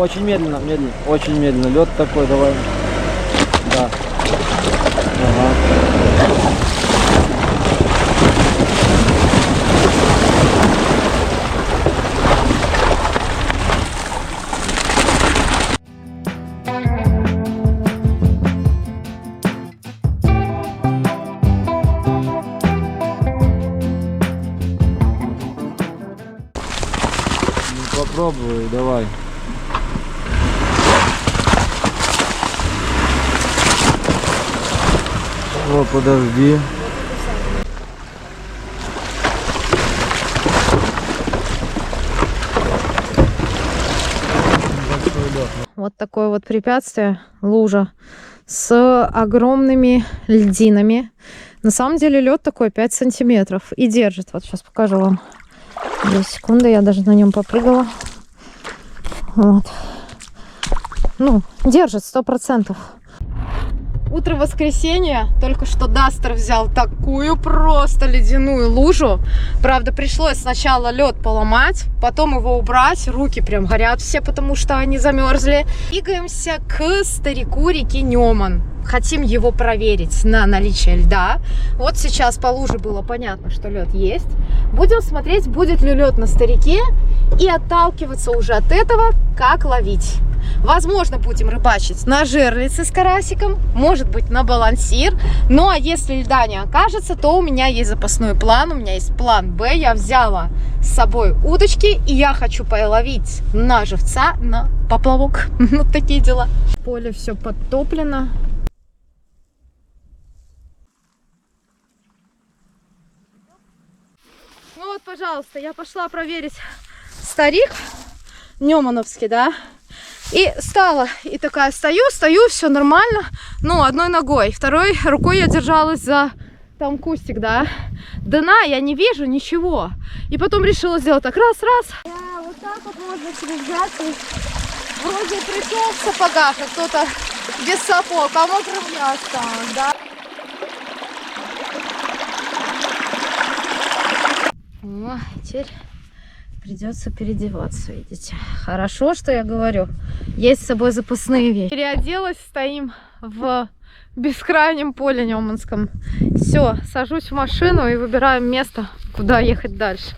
очень медленно, медленно, очень медленно. Лед такой, давай. Да. Ага. Попробуй, давай. О, подожди. Вот такое вот препятствие, лужа с огромными льдинами. На самом деле лед такой 5 сантиметров и держит. Вот сейчас покажу вам. 2 секунды, я даже на нем попрыгала. Вот. Ну, держит 100%. Утро воскресенья. Только что Дастер взял такую просто ледяную лужу. Правда, пришлось сначала лед поломать, потом его убрать. Руки прям горят все, потому что они замерзли. Двигаемся к старику реки Неман. Хотим его проверить на наличие льда. Вот сейчас по луже было понятно, что лед есть. Будем смотреть, будет ли лед на старике, и отталкиваться уже от этого, как ловить. Возможно, будем рыбачить на жерлице с карасиком, может быть, на балансир. Ну, а если льда не окажется, то у меня есть запасной план, у меня есть план Б. Я взяла с собой удочки, и я хочу половить на живца, на поплавок. Вот такие дела. Поле все подтоплено. Ну вот, пожалуйста, я пошла проверить старик Немановский, да. И стала, и такая стою, все нормально, ну, одной ногой, второй рукой я держалась за там кустик, да. Дна я не вижу ничего. И потом решила сделать так, раз. Да, вот так вот можно перебраться. Вроде пришел в сапогах, а кто-то без сапог, а мокрым не осталось, да. О, теперь придется переодеваться, видите. Хорошо, что я говорю. Есть с собой запасные вещи. Переоделась, стоим в бескрайнем поле Неманском. Все, сажусь в машину и выбираем место, куда ехать дальше.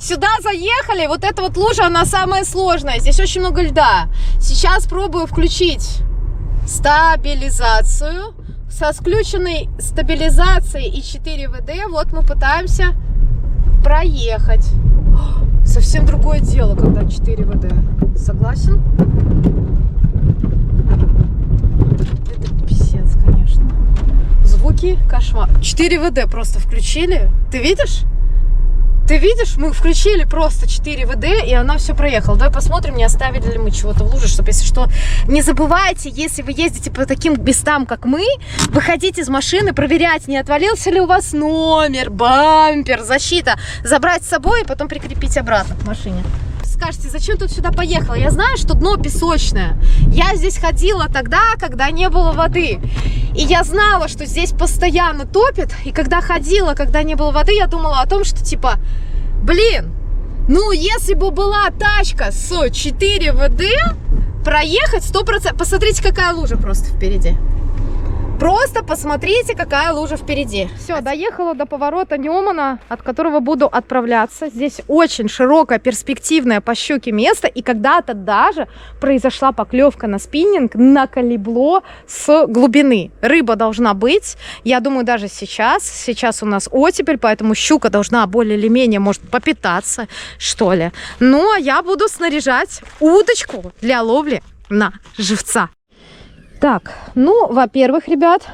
Сюда заехали, вот эта вот лужа, она самая сложная, здесь очень много льда. Сейчас пробую включить стабилизацию. Со включенной стабилизацией и 4 ВД, вот мы пытаемся проехать. Совсем другое дело, когда 4 ВД. Согласен? Это писец, конечно. Звуки кошмар. 4 ВД просто включили. Ты видишь? Ты видишь, мы включили просто 4 ВД, и она все проехала. Давай посмотрим, не оставили ли мы чего-то в луже, чтобы, если что, не забывайте, если вы ездите по таким местам, как мы, выходите из машины, проверять, не отвалился ли у вас номер, бампер, защита, забрать с собой и потом прикрепить обратно к машине. Скажете, зачем тут сюда поехала? Я знаю, что дно песочное. Я здесь ходила тогда, когда не было воды. И я знала, что здесь постоянно топит. И когда ходила, когда не было воды, я думала о том, что типа, блин, ну если бы была тачка с 4 ВД, проехать 100%. Посмотрите, какая лужа просто впереди. Просто посмотрите, какая лужа впереди. Все, доехала до поворота Немана, от которого буду отправляться. Здесь очень широкое, перспективное по щуке место. И когда-то даже произошла поклевка на спиннинг на калибло с глубины. Рыба должна быть. Я думаю, даже сейчас. Сейчас у нас оттепель, поэтому щука должна более или менее, может, попитаться, что ли. Ну, а я буду снаряжать удочку для ловли на живца. Так, ну, во-первых, ребят,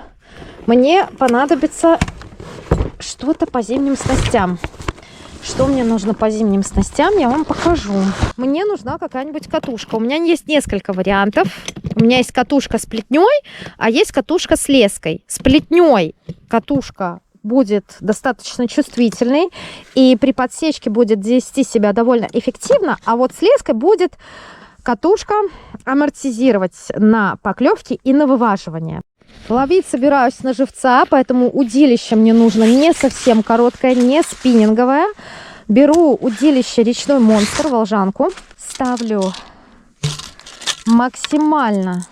мне понадобится что-то по зимним снастям. Что мне нужно по зимним снастям, я вам покажу. Мне нужна какая-нибудь катушка. У меня есть несколько вариантов. У меня есть катушка с плетней, а есть катушка с леской. С плетней катушка будет достаточно чувствительной и при подсечке будет вести себя довольно эффективно, а вот с леской будет катушка амортизировать на поклевки и на вываживание. Ловить собираюсь на живца, поэтому удилище мне нужно не совсем короткое, не спиннинговое. Беру удилище речной монстр, волжанку, ставлю максимально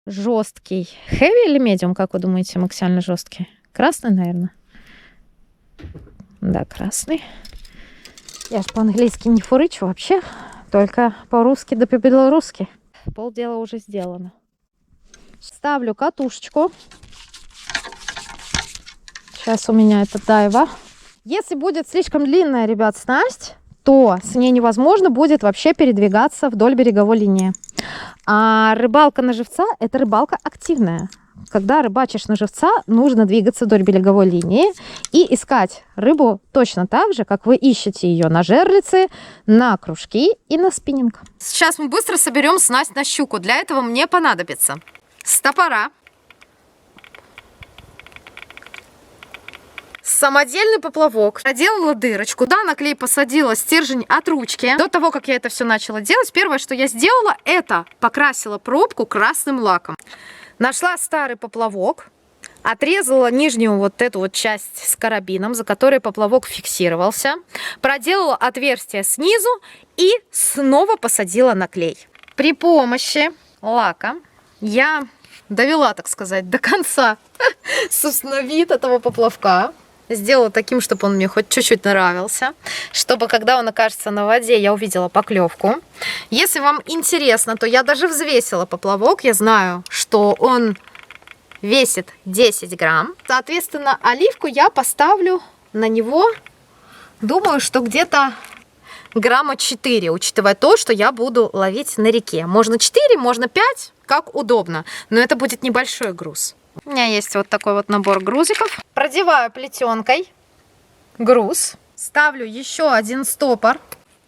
жесткий. Heavy или medium, как вы думаете, максимально жесткий? Красный, наверное. Да, красный. Я же по-английски не фурычу вообще, только по-русски да по-белорусски. Полдела уже сделано. Ставлю катушечку. Сейчас у меня это дайва. Если будет слишком длинная, ребят, снасть, то с ней невозможно будет вообще передвигаться вдоль береговой линии. А рыбалка на живца – это рыбалка активная. Когда рыбачишь на живца, нужно двигаться вдоль береговой линии и искать рыбу точно так же, как вы ищете ее на жерлице, на кружки и на спиннинг. Сейчас мы быстро соберем снасть на щуку. Для этого мне понадобится стопора, самодельный поплавок. Проделала дырочку, да, на клей посадила стержень от ручки. До того, как я это все начала делать, первое, что я сделала, это покрасила пробку красным лаком. Нашла старый поплавок, отрезала нижнюю вот эту вот часть с карабином, за которой поплавок фиксировался, проделала отверстие снизу и снова посадила на клей. При помощи лака я довела, так сказать, до конца, собственно, вид этого поплавка. Сделала таким, чтобы он мне хоть чуть-чуть нравился, чтобы, когда он окажется на воде, я увидела поклевку. Если вам интересно, то я даже взвесила поплавок. Я знаю, что он весит 10 грамм. Соответственно, оливку я поставлю на него, думаю, что где-то грамма 4, учитывая то, что я буду ловить на реке. Можно 4, можно 5, как удобно, но это будет небольшой груз. У меня есть вот такой вот набор грузиков. Продеваю плетенкой груз, ставлю еще один стопор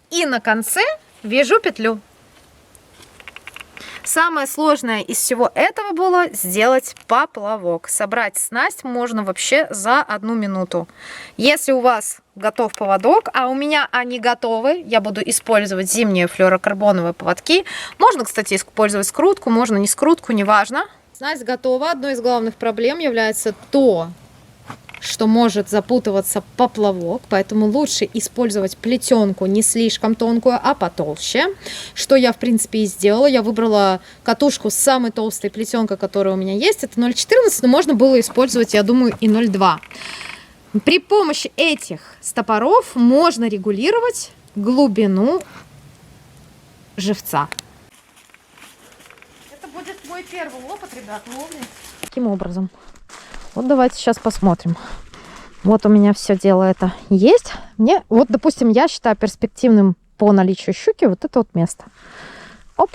и на конце вяжу петлю. Самое сложное из всего этого было сделать поплавок. Собрать снасть можно вообще за 1 минуту. Если у вас готов поводок, а у меня они готовы, я буду использовать зимние флюорокарбоновые поводки. Можно, кстати, использовать скрутку, можно не скрутку, неважно. Снасть готова. Одной из главных проблем является то, что может запутываться поплавок, поэтому лучше использовать плетенку не слишком тонкую, а потолще, что я в принципе и сделала. Я выбрала катушку с самой толстой плетенкой, которая у меня есть, это 0,14, но можно было использовать, я думаю, и 0,2. При помощи этих стопоров можно регулировать глубину живца. Это будет мой первый опыт, ребят, ловли. Таким образом. Вот давайте сейчас посмотрим. Вот у меня все дело это есть. Мне, вот, допустим, я считаю перспективным по наличию щуки вот это вот место. Оп.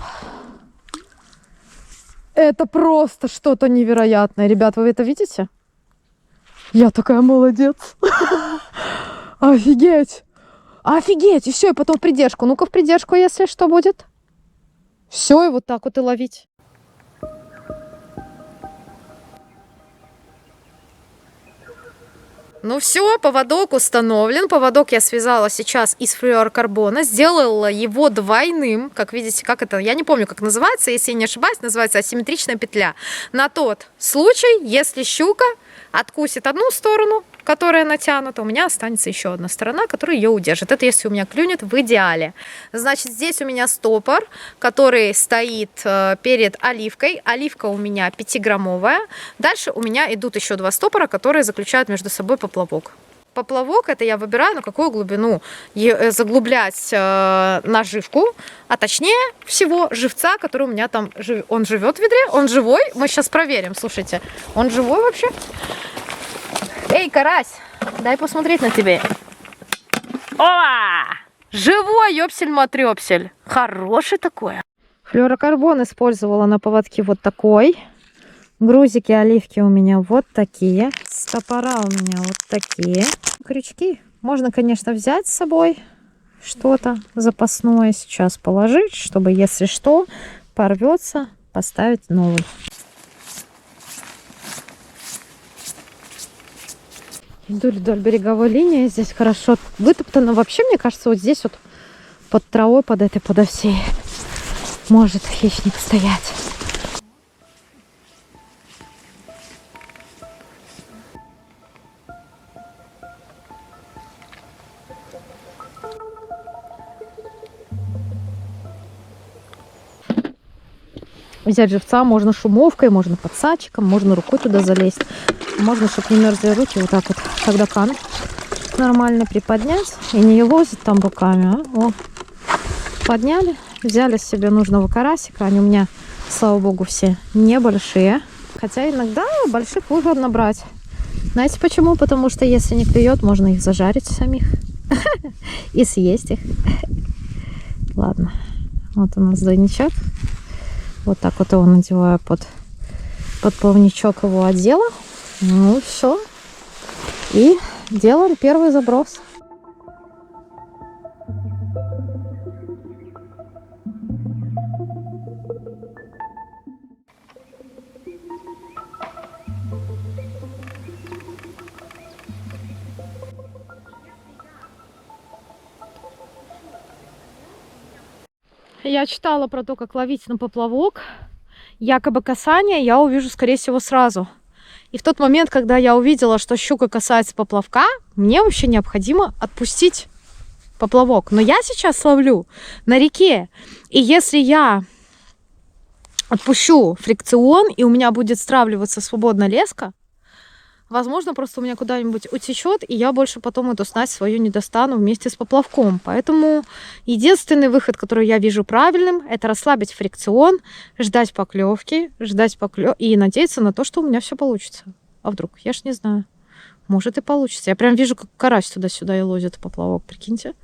Это просто что-то невероятное. Ребят, вы это видите? Я такая молодец. Офигеть. Офигеть. И все, и потом в придержку. Ну-ка в придержку, если что будет. Все, и вот так вот и ловить. Ну все, поводок установлен. Поводок я связала сейчас из флюорокарбона. Сделала его двойным. Как видите, как это, я не помню, как называется. Если я не ошибаюсь, называется асимметричная петля. На тот случай, если щука откусит одну сторону, которая натянута, у меня останется еще одна сторона, которая ее удержит. Это если у меня клюнет в идеале. Значит, здесь у меня стопор, который стоит перед оливкой. Оливка у меня 5-граммовая. Дальше у меня идут еще 2 стопора, которые заключают между собой поплавок. Поплавок это я выбираю, на какую глубину заглублять наживку, а точнее всего живца, который у меня там живет. Он живет в ведре, он живой. Мы сейчас проверим, слушайте, он живой вообще? Эй, карась, дай посмотреть на тебя. О! Живой ёпсель-матрёпсель. Хороший такой. Флюорокарбон использовала на поводке вот такой. Грузики оливки у меня вот такие. Стопора у меня вот такие. Крючки Можно, конечно, взять с собой что-то запасное сейчас положить, чтобы, если что, порвется, поставить новый. Иду вдоль береговой линии. Здесь хорошо вытоптано. Вообще, мне кажется, вот здесь вот под травой, под этой, подо всей может хищник стоять. Взять живца можно шумовкой, можно подсадчиком, можно рукой туда залезть. Можно, чтобы не мерзли руки, вот так вот, когда кан нормально приподнять и не елозить там руками. О. Подняли, взяли себе нужного карасика. Они у меня, слава богу, все небольшие. Хотя иногда больших выгодно брать. Знаете почему? Потому что если не клюет, можно их зажарить самих и съесть их. Ладно, вот у нас двойничок. Вот так вот его надеваю под плавничок его отдела. Ну все. И делаем первый заброс. Я читала про то, как ловить на поплавок. Якобы касание я увижу, скорее всего, сразу. И в тот момент, когда я увидела, что щука касается поплавка, мне вообще необходимо отпустить поплавок. Но я сейчас ловлю на реке. И если я отпущу фрикцион, и у меня будет стравливаться свободно леска, возможно, просто у меня куда-нибудь утечет, и я больше потом эту снасть свою не достану вместе с поплавком. Поэтому единственный выход, который я вижу правильным, это расслабить фрикцион, ждать поклевки, и надеяться на то, что у меня все получится. А вдруг? Я ж не знаю. Может и получится. Я прям вижу, как карась туда-сюда и лозит поплавок, прикиньте.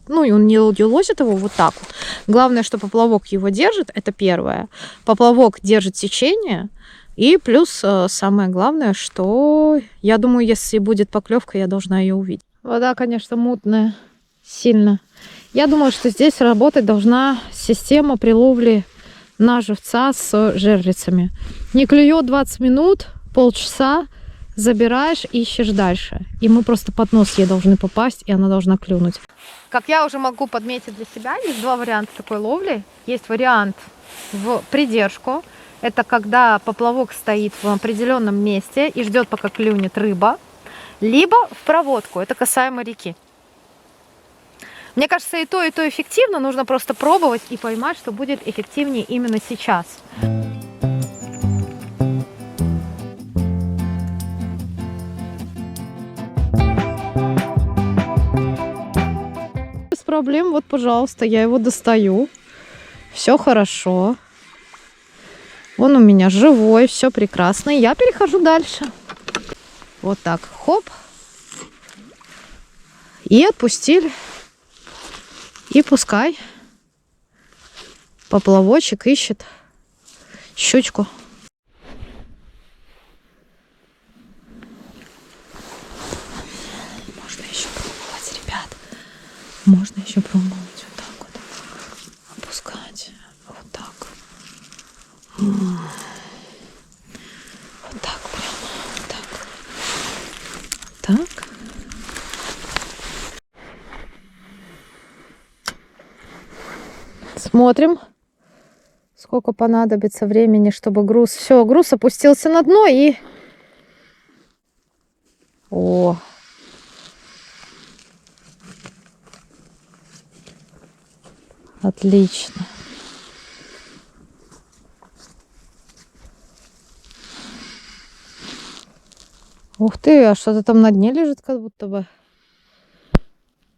Ну, и он не лозит его вот так вот. Главное, что поплавок его держит, это первое. Поплавок держит течение. И плюс самое главное, что я думаю, если будет поклевка, я должна ее увидеть. Вода, конечно, мутная, сильно. Я думаю, что здесь работать должна система при ловле на живца с жерлицами. Не клюет 20 минут, полчаса, забираешь, ищешь дальше. И мы просто под нос ей должны попасть, и она должна клюнуть. Как я уже могу подметить для себя, есть два варианта такой ловли. Есть вариант в придержку. Это когда поплавок стоит в определенном месте и ждет, пока клюнет рыба. Либо в проводку. Это касаемо реки. Мне кажется, и то эффективно. Нужно просто пробовать и поймать, что будет эффективнее именно сейчас. Без проблем. Вот, пожалуйста, я его достаю. Все хорошо. Он у меня живой, все прекрасно. Я перехожу дальше. Вот так, хоп. И отпустили. И пускай поплавочек ищет щучку. Можно еще пробовать, ребят. Можно еще пробовать вот так вот. Опускать. Вот так. Вот так прямо. Вот так. Так. Смотрим, сколько понадобится времени, чтобы груз... Все, груз опустился на дно и... О! Отлично. Ух ты, а что-то там на дне лежит, как будто бы.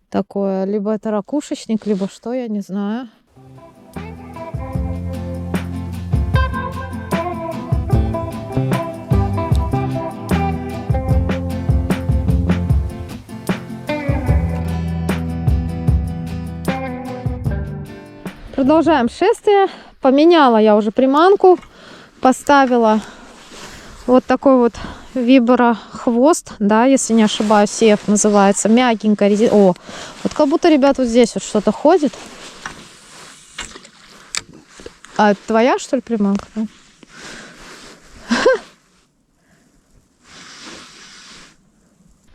Такое, либо это ракушечник, либо что, я не знаю. Продолжаем шествие. Поменяла я уже приманку, поставила вот такой вот Вибора хвост, да, если не ошибаюсь, CF называется. Мягенькая резина. О, вот как будто, ребят, вот здесь вот что-то ходит. А это твоя, что ли, приманка?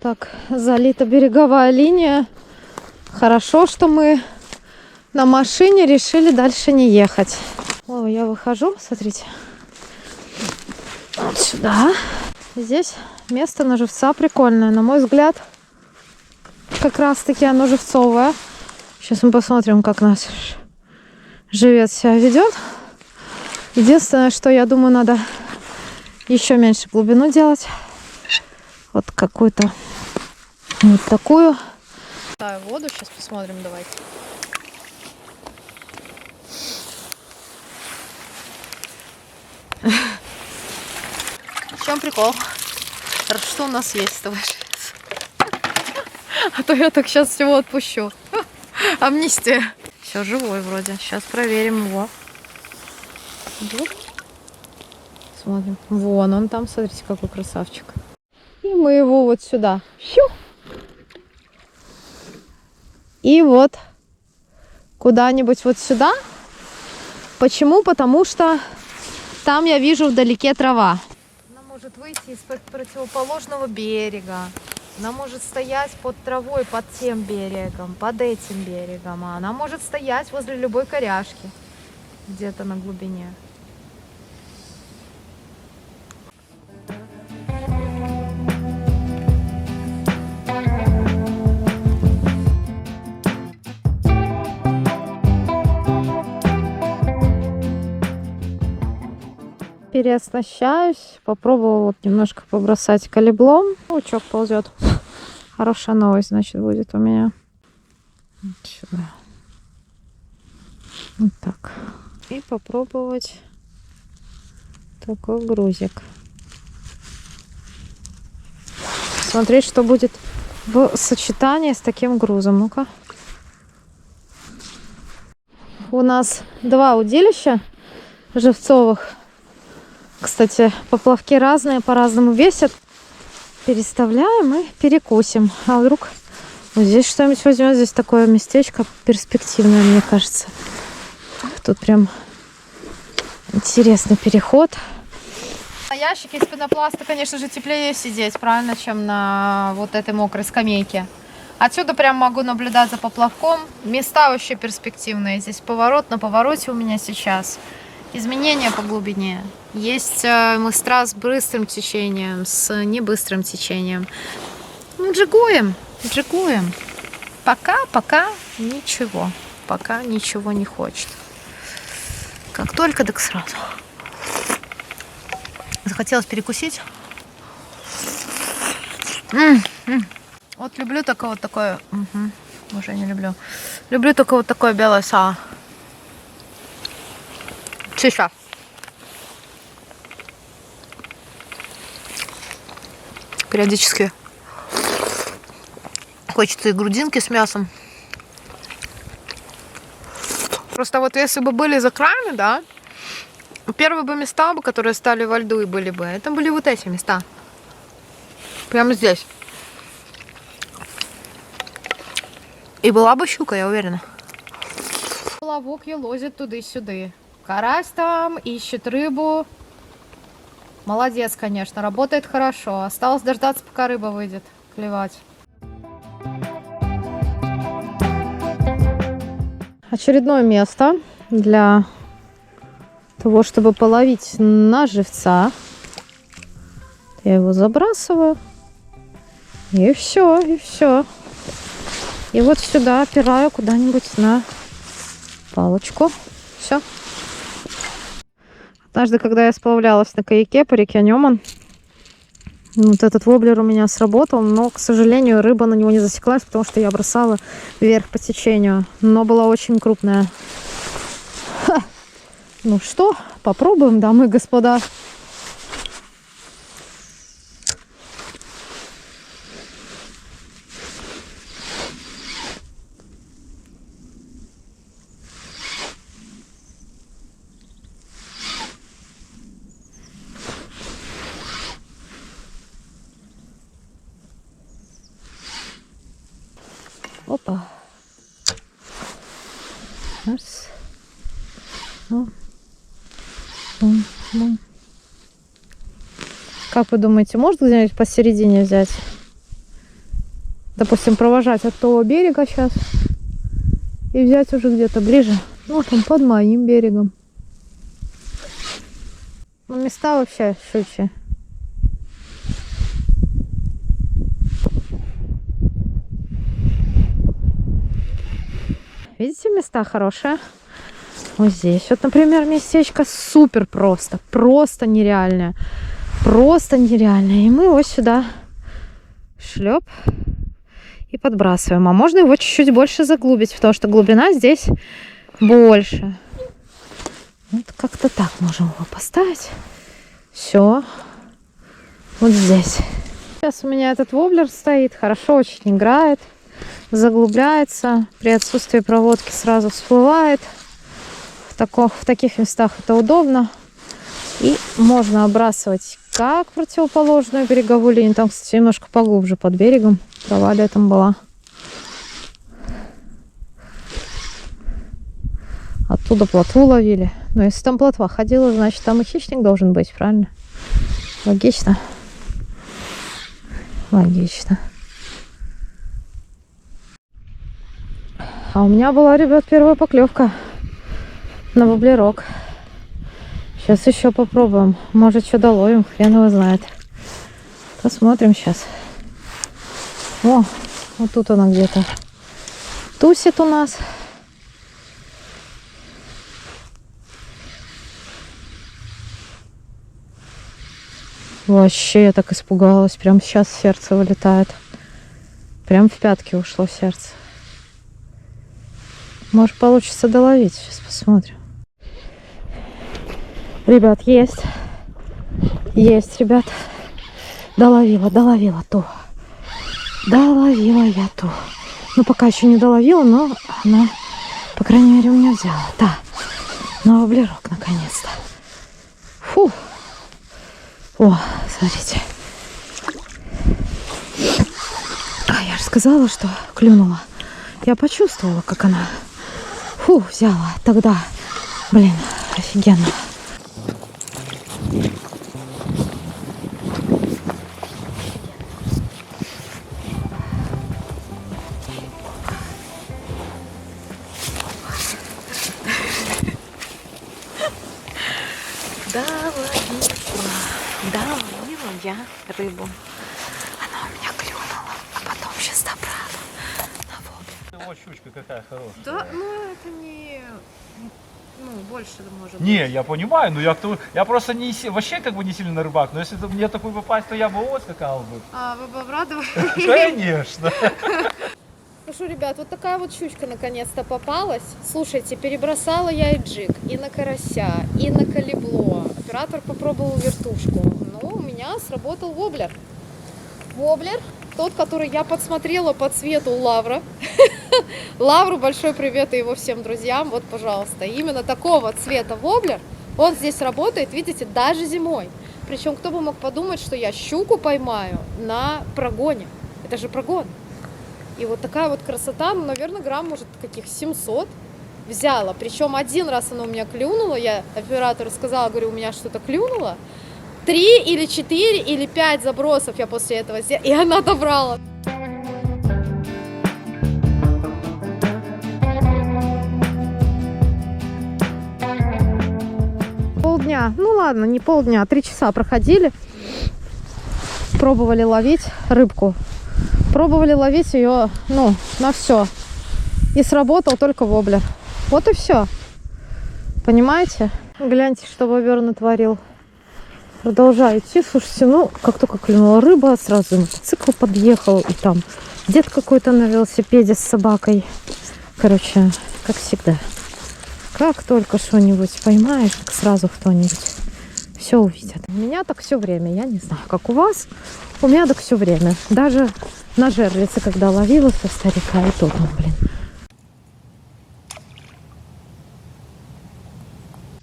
Так, залита береговая линия. Хорошо, что мы на машине решили дальше не ехать. О, я выхожу, смотрите. Вот сюда. Здесь место на живца прикольное. На мой взгляд, как раз-таки оно живцовое. Сейчас мы посмотрим, как наш живец себя ведет. Единственное, что я думаю, надо еще меньше глубину делать. Вот какую-то вот такую. Ставим воду, сейчас посмотрим, давайте. В чем прикол? Что у нас есть, товарищ? А то я так сейчас всего отпущу. Амнистия. Все живой вроде. Сейчас проверим его. Смотрим. Вон он там, смотрите, какой красавчик. И мы его вот сюда. И вот куда-нибудь вот сюда. Почему? Потому что там я вижу вдалеке трава. Она может выйти из-под противоположного берега. Она может стоять под травой, под тем берегом, под этим берегом. А она может стоять возле любой коряшки, где-то на глубине. Переоснащаюсь. Попробовала вот немножко побросать калиблом. Лучок ползет. Хорошая новость, значит, будет у меня. Вот сюда. Вот так. И попробовать такой грузик. Смотреть, что будет в сочетании с таким грузом. Ну-ка. У нас 2 удилища живцовых. Кстати, поплавки разные, по-разному весят. Переставляем и перекусим. А вдруг вот здесь что-нибудь возьмем. Здесь такое местечко перспективное, мне кажется. Тут прям интересный переход. На ящике из пенопласта, конечно же, теплее сидеть, правильно, чем на вот этой мокрой скамейке. Отсюда прям могу наблюдать за поплавком. Места вообще перспективные. Здесь поворот, на повороте у меня сейчас. Изменения по глубине. Есть места с быстрым течением, с небыстрым течением. Ну, джигуем. Пока ничего. Пока ничего не хочет. Как только, так сразу. Захотелось перекусить. Вот люблю только вот такое. Уже не люблю. Люблю только вот такое белое сало. Чища. Периодически хочется и грудинки с мясом. Просто вот если бы были за краями, да, первые бы места, которые стали во льду и были бы, это были вот эти места. Прямо здесь. И была бы щука, я уверена. Ловок елозит туды-сюды. Карась там ищет рыбу. Молодец, конечно, работает хорошо. Осталось дождаться, пока рыба выйдет клевать. Очередное место для того, чтобы половить на живца. Я его забрасываю. И все, и все. И вот сюда опираю куда-нибудь на палочку. Все. Однажды, когда я сплавлялась на каяке по реке Неман, вот этот воблер у меня сработал, но, к сожалению, рыба на него не засеклась, потому что я бросала вверх по течению. Но была очень крупная. Ха. Ну что, попробуем, дамы и господа. Опа. Раз. Ну. Ну. Как вы думаете, может где-нибудь посередине взять? Допустим, провожать от того берега сейчас и взять уже где-то ближе, ну, там под моим берегом. Ну, места вообще шучи. Видите, места хорошие. Вот здесь вот, например, местечко супер просто. Просто нереальное. Просто нереальное. И мы его сюда шлеп и подбрасываем. А можно его чуть-чуть больше заглубить, потому что глубина здесь больше. Вот как-то так можем его поставить. Все. Вот здесь. Сейчас у меня этот воблер стоит. Хорошо очень играет. Заглубляется. При отсутствии проводки сразу всплывает. В таких местах это удобно. И можно оббрасывать как противоположную береговую линию. Там, кстати, немножко поглубже под берегом. Трава летом была. Оттуда плотву ловили. Но если там плотва ходила, значит там и хищник должен быть, правильно? Логично. Логично. А у меня была, ребят, первая поклевка на воблерок. Сейчас еще попробуем. Может, что доловим, хрен его знает. Посмотрим сейчас. О, вот тут она где-то тусит у нас. Вообще, я так испугалась. Прям сейчас сердце вылетает. Прям в пятки ушло сердце. Может, получится доловить. Сейчас посмотрим. Ребят, есть. Есть, ребят. Доловила ту. Доловила я ту. Ну, пока еще не доловила, но она, по крайней мере, у меня взяла. Да. На воблерок, наконец-то. Фу. О, смотрите. А, я же сказала, что клюнула. Я почувствовала, как она. Фу, взяла. Тогда, блин, офигенно. Доловила я рыбу. Она у меня клюнула, а потом сейчас добрала на воблер. Вот щучка какая хорошая. Да, ну это не... Ну, больше может быть. Не, я понимаю, но я просто вообще как бы не сильно рыбак, но если мне такой попасть, то я бы вот скакал бы. А, вы бы обрадовались? Конечно. Ну что, ребят, вот такая вот щучка наконец-то попалась. Слушайте, перебросала я и джиг, и на карася, и на калибло. Оператор попробовал вертушку. Но у меня сработал воблер. Воблер, тот, который я подсмотрела по цвету у Лавра. Лавру большой привет и его всем друзьям. Вот, пожалуйста, именно такого цвета воблер. Он здесь работает, видите, даже зимой. Причем, кто бы мог подумать, что я щуку поймаю на прогоне. Это же прогон. И вот такая вот красота, ну, наверное, грамм, может, каких 700 взяла. Причем один раз она у меня клюнула, я оператору сказала, говорю, у меня что-то клюнуло. 3 или 4 или 5 забросов я после этого сделала, и она добрала. Полдня, ну ладно, не полдня, 3 часа проходили. Пробовали ловить рыбку. Пробовали ловить ее, ну, на все. И сработал только воблер. Вот и все. Понимаете? Гляньте, что бобер натворил. Продолжаю идти. Слушайте, ну, как только клюнула рыба, сразу мотоцикл подъехал. И там дед какой-то на велосипеде с собакой. Короче, как всегда. Как только что-нибудь поймаешь, так сразу кто-нибудь все увидят. У меня так все время. Я не знаю, как у вас. У меня так все время. Даже на жерлице, когда ловила со старика, и то там, блин.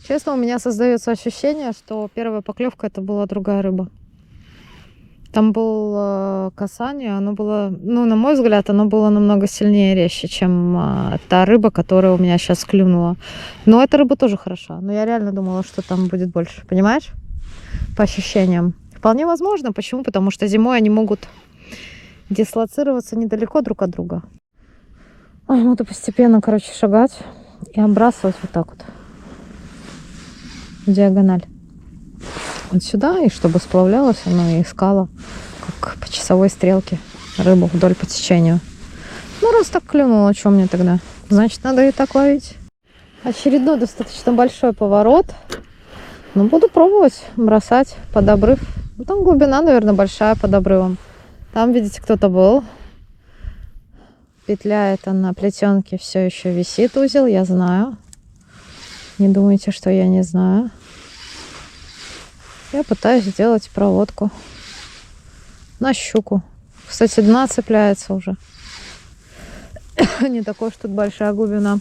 Честно, у меня создается ощущение, что первая поклевка это была другая рыба. Там было касание, оно было, ну, на мой взгляд, оно было намного сильнее, резче, чем та рыба, которая у меня сейчас клюнула. Но эта рыба тоже хороша. Но я реально думала, что там будет больше. Понимаешь? По ощущениям. Вполне возможно. Почему? Потому что зимой они могут дислоцироваться недалеко друг от друга. Буду постепенно, короче, шагать и отбрасывать вот так вот. В диагональ. Вот сюда, и чтобы сплавлялось оно и искало, как по часовой стрелке, рыбу вдоль по течению. Ну, раз так клюнуло, что мне тогда? Значит, надо и так ловить. Очередной достаточно большой поворот. Ну, буду пробовать бросать под обрыв. Ну, там глубина, наверное, большая под обрывом. Там, видите, кто-то был. Петля эта на плетенке все еще висит, узел, я знаю. Не думайте, что я не знаю. Я пытаюсь сделать проводку на щуку. Кстати, дна цепляется уже. Не такой уж тут большая глубина,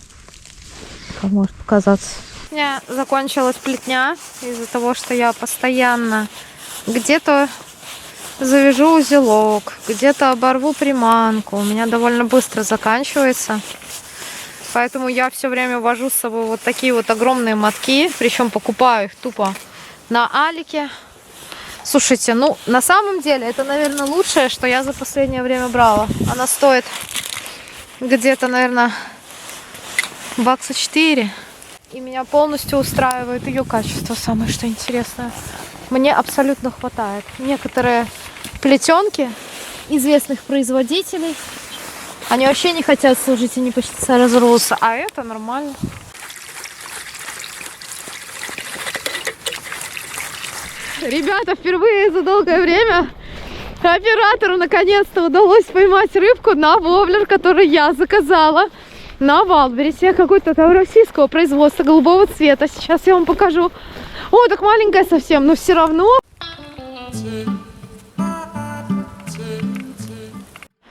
как может показаться. У меня закончилась плетня из-за того, что я постоянно где-то завяжу узелок, где-то оборву приманку. У меня довольно быстро заканчивается. Поэтому я все время вожу с собой вот такие вот огромные мотки. Причем покупаю их тупо на Алике. Слушайте, ну на самом деле это, наверное, лучшее, что я за последнее время брала. Она стоит где-то, наверное, бакса 4. И меня полностью устраивает ее качество, самое что интересное. Мне абсолютно хватает. Некоторые плетенки известных производителей, они вообще не хотят служить и не почти разросся, а это нормально. Ребята, впервые за долгое время оператору наконец-то удалось поймать рыбку на воблер, который я заказала на Валбересе, какой-то там российского производства, голубого цвета. Сейчас я вам покажу. О, так маленькая совсем, но все равно.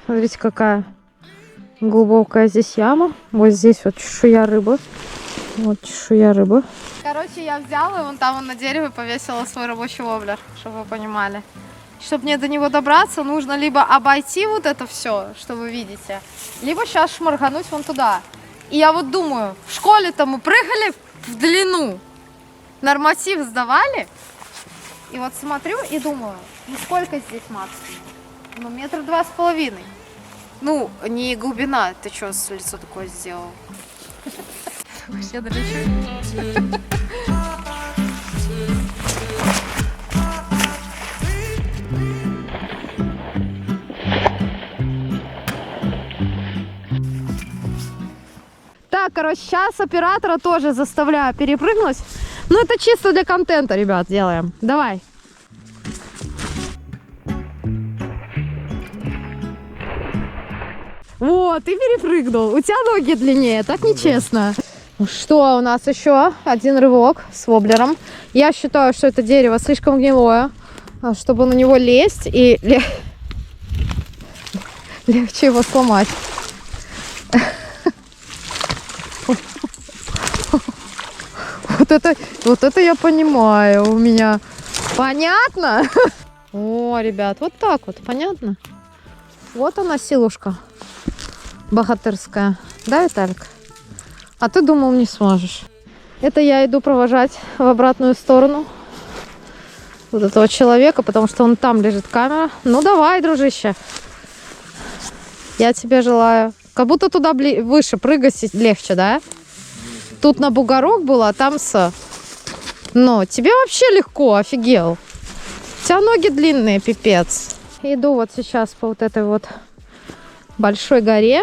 Смотрите, какая глубокая здесь яма. Вот здесь вот чешуя рыбы. Вот чешуя рыбы. Короче, я взяла и вон там на дереве повесила свой рабочий воблер, чтобы вы понимали. Чтобы мне до него добраться, нужно либо обойти вот это все, что вы видите, либо сейчас шморгануть вон туда. И я вот думаю, в школе-то мы прыгали в длину, норматив сдавали. И вот смотрю и думаю, ну сколько здесь максимум? Ну 2,5 метра. Ну, не глубина. Ты что, лицо такое сделал? Я долечу. Так, короче, сейчас оператора тоже заставляю перепрыгнуть. Ну, это чисто для контента, ребят, делаем. Давай. Вот, ты перепрыгнул. У тебя ноги длиннее, так нечестно. Что у нас еще? Один рывок с воблером. Я считаю, что это дерево слишком гнилое, чтобы на него лезть, и легче его сломать. Вот это я понимаю у меня. Понятно? О, ребят, вот так вот, понятно? Вот она, силушка богатырская. Да, Виталик? А ты думал, не сможешь. Это я иду провожать в обратную сторону вот этого человека, потому что он там лежит, камера. Ну давай, дружище. Я тебе желаю. Как будто туда выше прыгать легче, да? Тут на бугорок было, а там Но тебе вообще легко, офигел. У тебя ноги длинные, пипец. Иду вот сейчас по вот этой вот большой горе.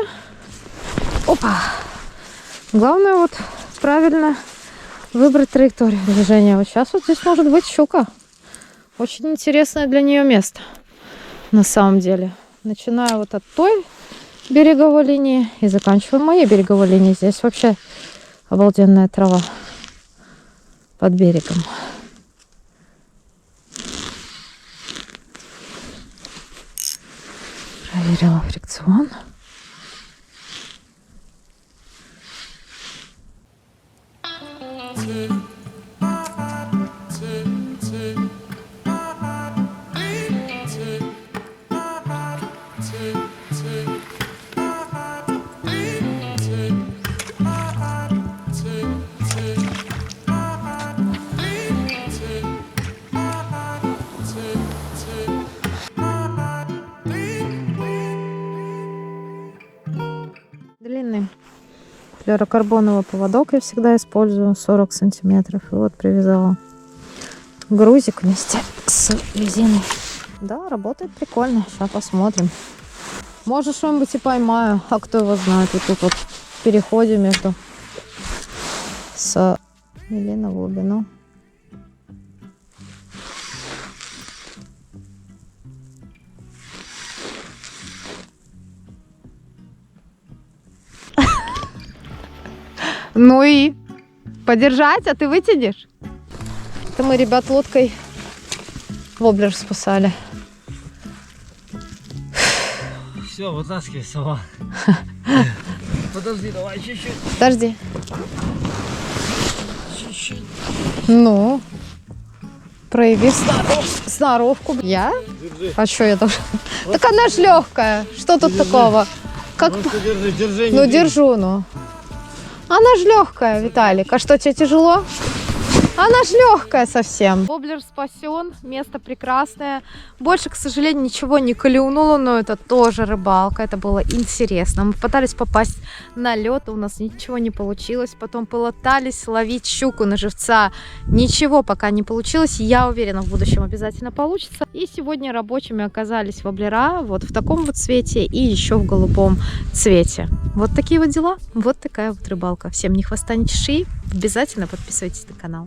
Опа! Главное вот правильно выбрать траекторию движения. Вот сейчас вот здесь может быть щука. Очень интересное для нее место. На самом деле. Начинаю вот от той береговой линии и заканчиваю моей береговой линии. Здесь вообще обалденная трава под берегом. Проверила фрикцион. Флюорокарбоновый поводок я всегда использую, 40 сантиметров. И вот привязала грузик вместе с резиной. Да, работает прикольно. Сейчас посмотрим. Может, что-нибудь и поймаю. А кто его знает. Вот тут вот в переходе между с или на глубину. Ну и подержать, а ты вытянешь? Это мы, ребят, лодкой воблер спасали. Все, вытаскивай сама. Подожди, давай чуть-чуть. Подожди. Чуть-чуть. Ну, прояви сноровку. Я? Держи. А что я должна? Так она ж легкая. Что тут такого? Как... Просто держи, держи. Ну, держу, ну. Она ж легкая, Виталик. А что, тебе тяжело? Она ж легкая совсем. Воблер спасен, место прекрасное. Больше, к сожалению, ничего не клюнуло, но это тоже рыбалка. Это было интересно. Мы пытались попасть на лед, у нас ничего не получилось. Потом пытались ловить щуку на живца. Ничего пока не получилось. Я уверена, в будущем обязательно получится. И сегодня рабочими оказались воблера вот в таком вот цвете и еще в голубом цвете. Вот такие вот дела. Вот такая вот рыбалка. Всем ни хвоста, ни чешуи. Обязательно подписывайтесь на канал.